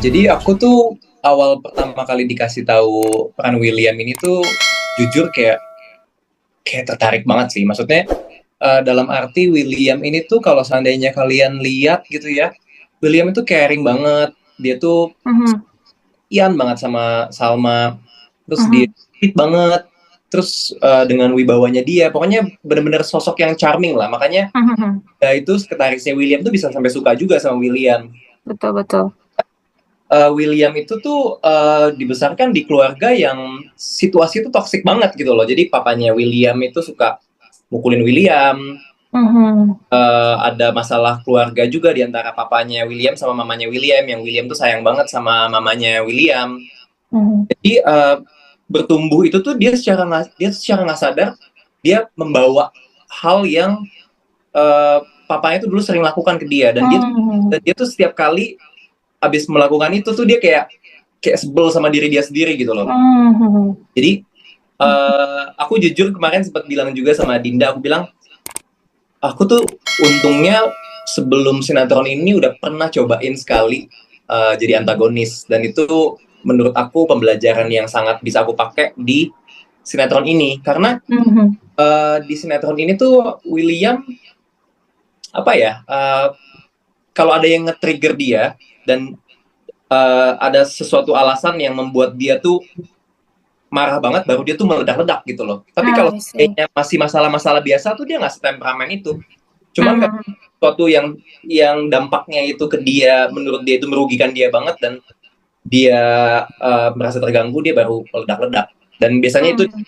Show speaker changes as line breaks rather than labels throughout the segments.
Jadi aku tuh awal pertama kali dikasih tahu peran William ini tuh jujur kayak tertarik banget sih. Maksudnya dalam arti William ini tuh kalau seandainya kalian lihat gitu ya, William itu caring banget. Dia tuh
Mhm,
ian banget sama Salma. Terus dia
mhm,
sweet banget. Terus dengan wibawanya dia, pokoknya bener-bener sosok yang charming lah. Makanya
mhm.
itu sekretarisnya William tuh bisa sampai suka juga sama William.
Betul betul.
William itu tuh dibesarkan di keluarga yang situasi itu toksik banget gitu loh. Jadi papanya William itu suka mukulin William.
Mhm,
Ada masalah keluarga juga di antara papanya William sama mamanya William. Yang William tuh sayang banget sama mamanya William.
mhm.
Jadi bertumbuh itu tuh dia secara nggak sadar dia membawa hal yang papanya tuh dulu sering lakukan ke dia, dan
Mhm,
dia tuh setiap kali abis melakukan itu tuh dia kayak sebel sama diri dia sendiri gitu loh.
mhm.
Jadi aku jujur kemarin sempat bilang juga sama Dinda, aku bilang aku tuh untungnya sebelum sinetron ini udah pernah cobain sekali jadi antagonis, dan itu menurut aku pembelajaran yang sangat bisa aku pakai di sinetron ini, karena
Mhm.
di sinetron ini tuh William apa ya, kalau ada yang nge-trigger dia dan ada sesuatu alasan yang membuat dia tuh marah banget, baru dia tuh meledak-ledak gitu loh. Tapi kalau
I see.
kayaknya masih masalah-masalah biasa tuh dia nggak setemperamen itu. Cuman kalau
Mhm,
sesuatu yang dampaknya itu ke dia, menurut dia itu merugikan dia banget, dan dia merasa terganggu, dia baru meledak-ledak. Dan biasanya itu
mhm,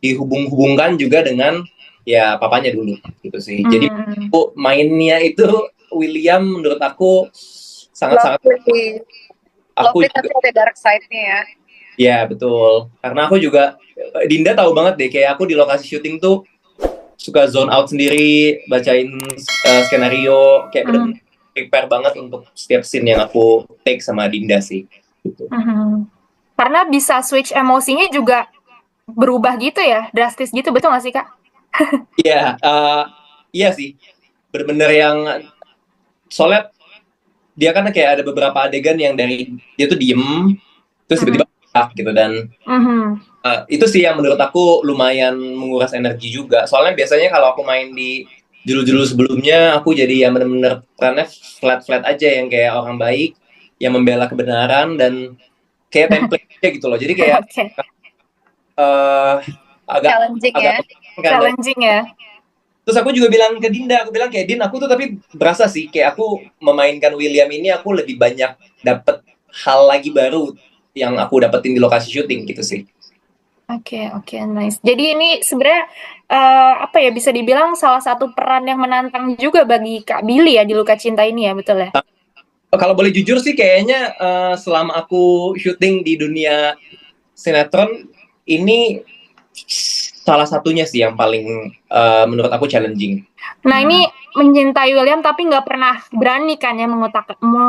dihubung-hubungkan juga dengan ya papanya dulu gitu sih. Jadi
mhm.
mainnya itu William menurut aku sangat-sangat,
Lovely.
aku
Lovely
juga
tapi ada dark side-nya ya.
ya betul. Karena aku juga Dinda tahu banget deh, kayak aku di lokasi syuting tuh suka zone out sendiri, bacain skenario, kayak
Mhm,
bener-bener prepare banget untuk setiap scene yang aku take sama Dinda sih. Gitu.
mhm. Karena bisa switch emosinya juga berubah gitu ya, drastis gitu, betul nggak sih, Kak?
Iya, iya sih. Bener-bener yang soalnya dia kan kayak ada beberapa adegan yang dari dia tuh diem, terus
Mhm,
tiba-tiba gitu, dan
mhm.
itu sih yang menurut aku lumayan menguras energi juga. Soalnya biasanya kalau aku main di judul-judul sebelumnya, aku jadi yang bener-bener perannya flat-flat aja, yang kayak orang baik, yang membela kebenaran, dan kayak template aja gitu loh. Jadi kayak
Oke,
uh, agak
Challenging
agak
ya.
kan.
challenging ya?
Terus aku juga bilang ke Dinda, aku bilang kayak Din, aku tuh tapi berasa sih kayak aku memainkan William ini, aku lebih banyak dapet hal lagi baru yang aku dapetin di lokasi syuting gitu sih.
Oke oke, nice. Jadi ini sebenarnya, apa ya, bisa dibilang salah satu peran yang menantang juga bagi Kak Billy ya, di Luka Cinta ini ya, betul ya?
Kalau boleh jujur sih kayaknya selama aku syuting di dunia sinetron ini salah satunya sih yang paling menurut aku challenging.
Nah ini mencintai William tapi nggak pernah berani kan ya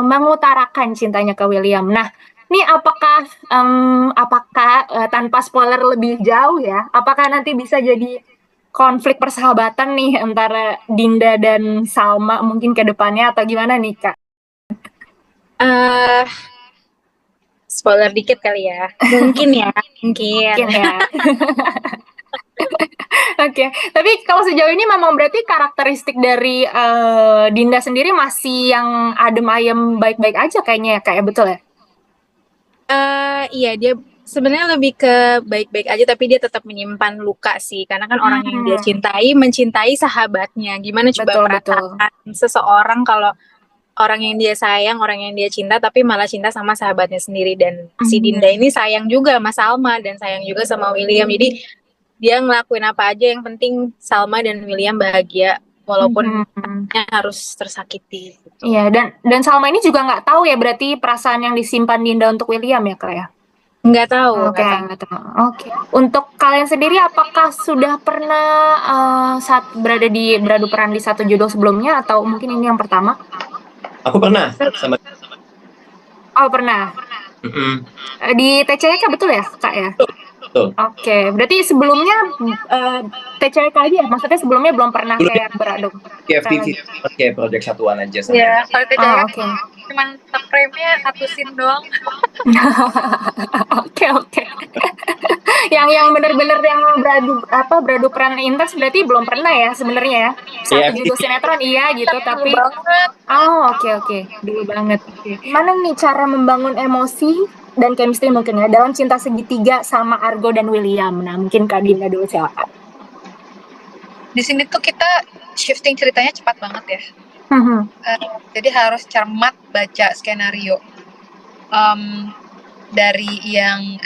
mengutarakan cintanya ke William. Nah, ini apakah tanpa spoiler lebih jauh ya, apakah nanti bisa jadi konflik persahabatan nih antara Dinda dan Salma mungkin ke depannya atau gimana nih Kak?
eh Spoiler dikit kali ya. Mungkin ya, mungkin.
Mungkin ya. Oke, tapi kalau sejauh ini memang berarti karakteristik dari Dinda sendiri masih yang adem ayem baik-baik aja kayaknya ya, kayak betul ya?
Iya dia sebenarnya lebih ke baik-baik aja tapi dia tetap menyimpan luka sih. Karena kan orang yang dia
Hmm,
cintai mencintai sahabatnya. Gimana coba
betul betul.
perasaan seseorang kalau orang yang dia sayang, orang yang dia cinta tapi malah cinta sama sahabatnya sendiri, dan si Dinda
Mhm.
ini sayang juga sama Salma dan sayang juga sama William. Jadi dia ngelakuin apa aja yang penting Salma dan William bahagia walaupun
Mhm.
harus tersakiti
Iya,
gitu.
dan Salma ini juga nggak tahu ya berarti perasaan yang disimpan Dinda untuk William ya, Kak ya?
Nggak tahu,
Oke,
nggak tahu.
nggak tahu. Oke. Untuk kalian sendiri apakah sudah pernah saat beradu peran di satu judul sebelumnya atau mungkin ini yang pertama?
Aku pernah sama.
Oh, pernah.
Mm-mm.
Di TCK betul ya, Kak ya?
Betul.
Oke, berarti sebelumnya TCK aja ya? Maksudnya sebelumnya belum pernah
Dulu
kayak beradu
di FTV
lagi.
kayak project satuan aja sama.
Ya, kalau TCK
Oh,
kan
oke.
cuman frame-nya satu scene doang.
Oke. Yang bener-bener yang beradu peran intens berarti belum pernah ya sebenarnya ya. Satu judul sinetron iya gitu tapi
banget.
oke. Dulu banget. Oke. Gimana nih cara membangun emosi dan chemistry mungkin ya dalam Cinta Segitiga sama Argo dan William. Nah, mungkin Kak Dinda dulu silakan.
Di sini tuh kita shifting ceritanya cepat banget ya. Jadi harus cermat baca skenario. Dari yang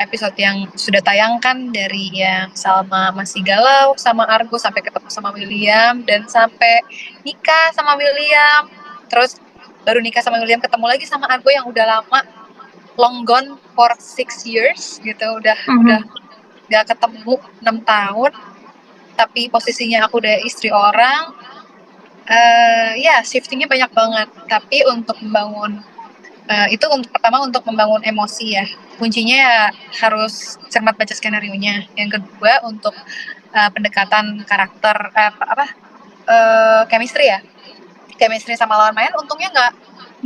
episode yang sudah tayangkan, dari yang Salma masih galau sama Argo sampai ketemu sama William dan sampai nikah sama William, terus baru nikah sama William ketemu lagi sama Argo yang udah lama, long gone for 6 years gitu, udah gak ketemu 6 tahun tapi posisinya aku udah istri orang. Ya shiftingnya banyak banget, tapi untuk membangun itu pertama untuk membangun emosi ya, kuncinya ya harus cermat baca skenarionya. Yang kedua untuk pendekatan karakter chemistry ya, chemistry sama lawan main untungnya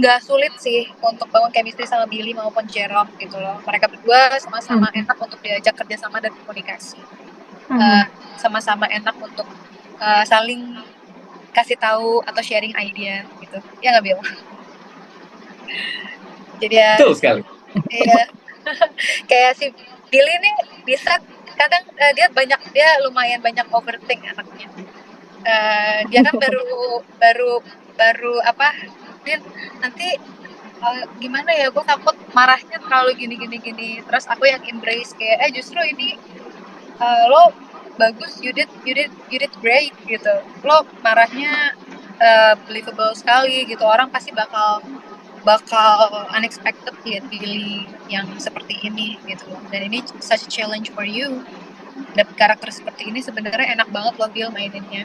nggak sulit sih untuk bangun chemistry sama Billy maupun Jerome gitu loh. Mereka berdua sama-sama enak untuk diajak kerjasama dan komunikasi, sama-sama enak untuk saling kasih tahu atau sharing idea gitu ya nggak Bill? Jadi ya
betul sekali.
Iya. Kayak si Billy nih bisa kadang dia lumayan banyak overthink anaknya. Dia kan baru apa Din nanti gimana ya, gue takut marahnya terlalu gini. Terus aku yang embrace kayak justru ini lo bagus, you did great gitu. Lo marahnya believable sekali gitu, orang pasti bakal unexpected lihat Billy yang seperti ini gitu. Dan ini such a challenge for you. Dapet karakter seperti ini sebenarnya enak banget loh Bill maininnya.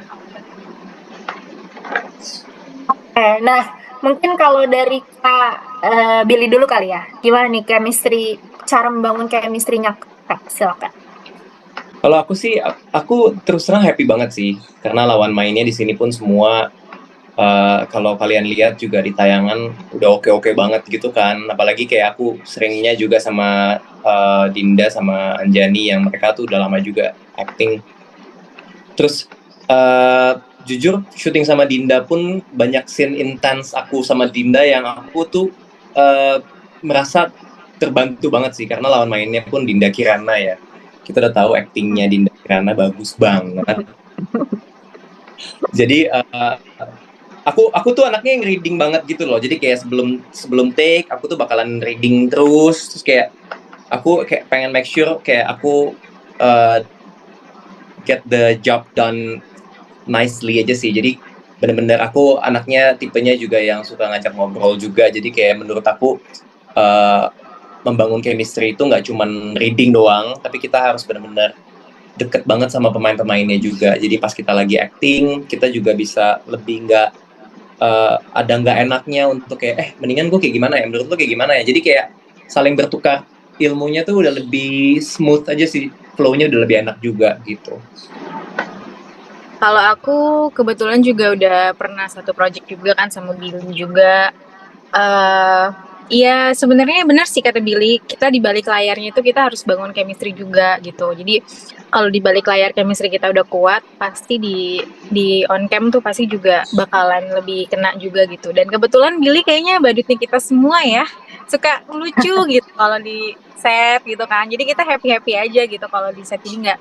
Nah mungkin kalau dari Kak Billy dulu kali ya, gimana nih chemistry, cara membangun chemistry-nya Kak, silakan.
Kalau aku sih, aku terus terang happy banget sih, karena lawan mainnya di sini pun semua kalau kalian lihat juga di tayangan udah oke banget gitu kan. Apalagi kayak aku seringnya juga sama Dinda sama Anjani yang mereka tuh udah lama juga acting. Terus jujur syuting sama Dinda pun banyak scene intens aku sama Dinda yang aku tuh merasa terbantu banget sih, karena lawan mainnya pun Dinda Kirana ya. Kita udah tahu actingnya Dinda Kirana bagus banget. Jadi aku tuh anaknya yang reading banget gitu loh. Jadi kayak sebelum take aku tuh bakalan reading terus kayak aku kayak pengen make sure kayak aku get the job done nicely aja sih. Jadi bener-bener aku anaknya tipenya juga yang suka ngajak ngobrol juga. Jadi kayak menurut aku membangun chemistry itu nggak cuman reading doang, tapi kita harus bener-bener deket banget sama pemain-pemainnya juga. Jadi pas kita lagi acting, kita juga bisa lebih ada nggak enaknya untuk kayak mendingan gue kayak gimana ya, menurut lo kayak gimana ya. Jadi kayak saling bertukar ilmunya tuh udah lebih smooth aja sih, flow-nya udah lebih enak juga gitu.
Kalau aku kebetulan juga udah pernah satu project juga kan sama Billy juga. Iya sebenarnya benar sih kata Billy, kita di balik layarnya itu kita harus bangun chemistry juga gitu. Jadi kalau di balik layar chemistry kita udah kuat, pasti di on cam tuh pasti juga bakalan lebih kena juga gitu. Dan kebetulan Billy kayaknya badutnya kita semua ya, suka lucu gitu kalau di set gitu kan. Jadi kita happy aja gitu kalau di set, jadi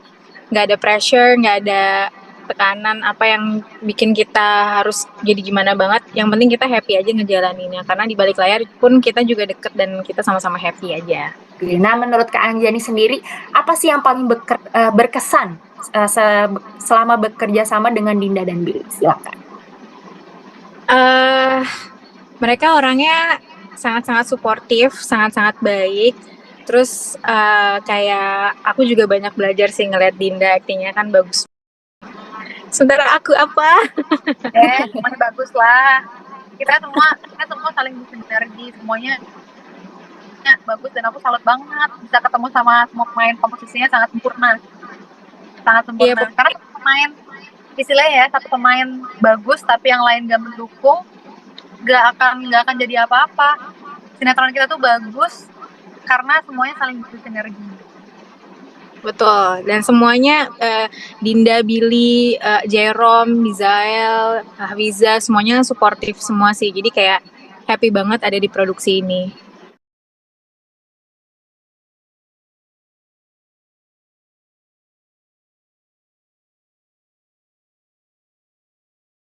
nggak ada pressure, nggak ada tekanan apa yang bikin kita harus jadi gimana banget. Yang penting kita happy aja ngejalaninnya, karena di balik layar pun kita juga deket dan kita sama-sama happy aja.
Nah menurut Kak Anjani sendiri, apa sih yang paling berkesan selama bekerja sama dengan Dinda dan Billy? Silakan.
Mereka orangnya sangat-sangat suportif, sangat-sangat baik. Terus kayak aku juga banyak belajar sih ngeliat Dinda aktingnya kan bagus. Sementara aku apa?
Semuanya bagus lah. Kita semua saling bersinergi, semuanya bagus dan aku salut banget bisa ketemu sama semua pemain, komposisinya sangat sempurna. Iya, karena satu pemain istilahnya ya, satu pemain bagus tapi yang lain gak mendukung, nggak akan jadi apa-apa. Sinetron kita tuh bagus karena semuanya saling bersinergi.
Betul. Dan semuanya Dinda, Billy, Jerome, Mizael, Hafizah semuanya suportif semua sih. Jadi kayak happy banget ada di produksi ini.